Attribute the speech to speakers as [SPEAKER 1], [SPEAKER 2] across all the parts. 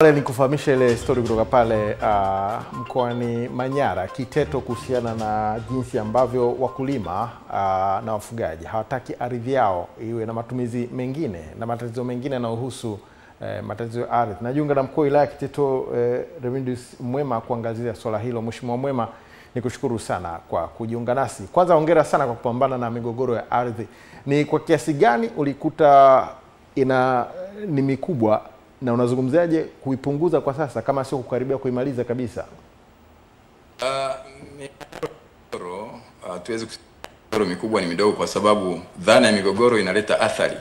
[SPEAKER 1] Nikufahamisha ile story kutoka pale mkoani Manyara, Kiteto, kuhusiana na jinsi ambavyo wakulima na wafugaji hawataki ardhi yao iwe na matumizi mengine na matatizo mengine yanayohusu matatizo ya ardhi. Najiunga na mkuu wa wilaya Kiteto Remedius Mwema kuangazia swala hilo. Mheshimiwa Mwema, nikushukuru sana kwa kujiunga nasi. Kwanza hongera sana kwa kupambana na migogoro ya ardhi. Ni kwa kiasi gani ulikuta ni mikubwa na unazungumziaje kuipunguza kwa sasa kama sio kukaribia kuimaliza kabisa?
[SPEAKER 2] Tuweze kusema mikubwa ni midogo kwa sababu dhana ya migogoro inaleta athari.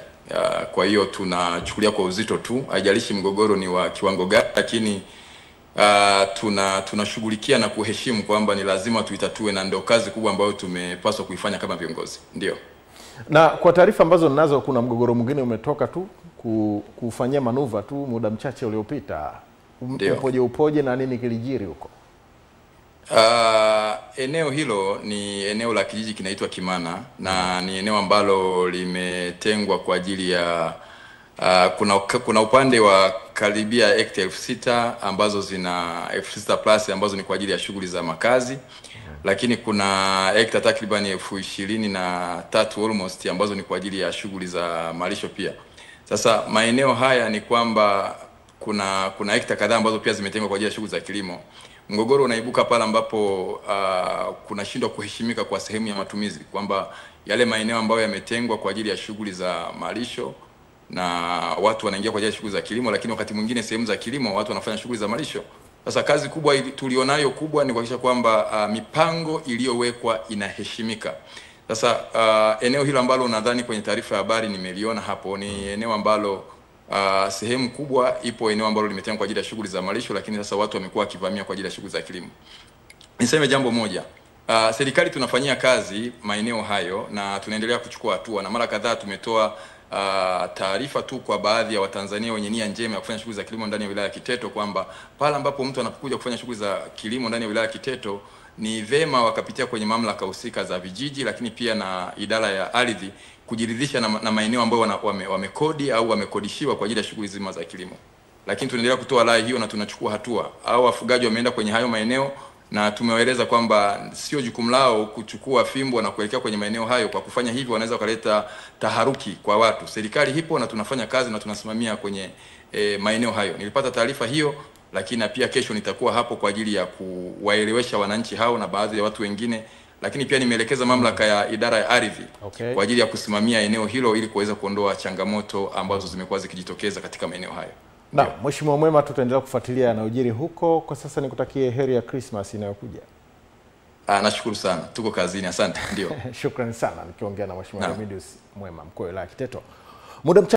[SPEAKER 2] Kwa hiyo tunachukulia kwa uzito tu, haijalishi mgogoro ni wa kiwango gani, lakini tunashughulikia na kuheshimu kwamba ni lazima tuitatue, na ndio kazi kubwa ambayo tumepaswa kuifanya kama viongozi. Ndio.
[SPEAKER 1] Na kwa taarifa ambazo ninazo, kuna mgogoro mwingine umetoka tu kufanyia manuva tu muda mchache uliopita. Upoje na nini kilijiri huko?
[SPEAKER 2] Eneo hilo ni eneo la kijiji kinaitwa Kimana, na ni eneo ambalo limetengwa kwa ajili ya kuna upande wa karibia hekta 6,000 ambazo zina 6,000 plus ambazo ni kwa ajili ya shughuli za makazi, lakini kuna hekta takriban 23,000 almost ambazo ni kwa ajili ya shughuli za malisho pia. Sasa maeneo haya ni kwamba kuna hekta kadhaa ambazo pia zimetengwa kwa ajili ya shughuli za kilimo. Mgogoro unaibuka pale ambapo kunashindwa kuheshimika kwa sehemu ya matumizi, kwamba yale maeneo ambayo yametengwa kwa ajili ya shughuli za malisho na watu wanaingia kwa ajili ya shughuli za kilimo, lakini wakati mwingine sehemu za kilimo watu wanafanya shughuli za malisho. Sasa kazi kubwa tulionayo kubwa ni kuhakikisha kwamba mipango iliyowekwa inaheshimika. Sasa eneo hilo ambalo nadhani kwenye taarifa ya habari nimeliona hapo, ni eneo ambalo sehemu kubwa ipo eneo ambalo limetengwa kwa ajili ya shughuli za malisho, lakini sasa watu wamekuwa wakivamia kwa ajili ya shughuli za kilimo. Niseme jambo moja, serikali tunafanyia kazi maeneo hayo na tunaendelea kuchukua hatua, na mara kadhaa tumetoa taarifa tu kwa baadhi ya Watanzania wenye nia njema ya kufanya shughuli za kilimo ndani ya wilaya ya Kiteto, kwamba pale ambapo mtu anapokuja kufanya shughuli za kilimo ndani ya wilaya ya Kiteto ni vema wakapitia kwenye mamlaka husika za vijiji, lakini pia na idara ya ardhi kujiridhisha na maeneo ambayo wamekodi au wamekodishiwa kwa ajili ya shughuli zima za kilimo. Lakini tunaendelea kutoa rai hiyo na tunachukua hatua. Au wafugaji wameenda kwenye hayo maeneo na tumewaeleza kwamba sio jukumu lao kuchukua fimbo na kuelekea kwenye maeneo hayo. Kwa kufanya hivyo wanaweza kuleta taharuki kwa watu. Serikali ipo na tunafanya kazi na tunasimamia kwenye maeneo hayo. Nilipata taarifa hiyo, lakini pia kesho nitakuwa hapo kwa ajili ya kuwaelewesha wananchi hao na baadhi ya watu wengine, lakini pia nimeelekeza mamlaka ya idara ya ardhi kwa ajili ya kusimamia eneo hilo ili kuweza kuondoa changamoto ambazo zimekuwa zikijitokeza katika maeneo hayo.
[SPEAKER 1] Na Mheshimiwa Mwema, tutaendelea kufuatilia yanayojiri huko. Kwa sasa nikutakie heri ya Christmas inayokuja.
[SPEAKER 2] Nashukuru sana. Tuko kazini. Asante. Ndio.
[SPEAKER 1] Shukrani sana. Nikiongea na Mheshimiwa Remedius Mwema, mkuu wa wilaya Kiteto. Muda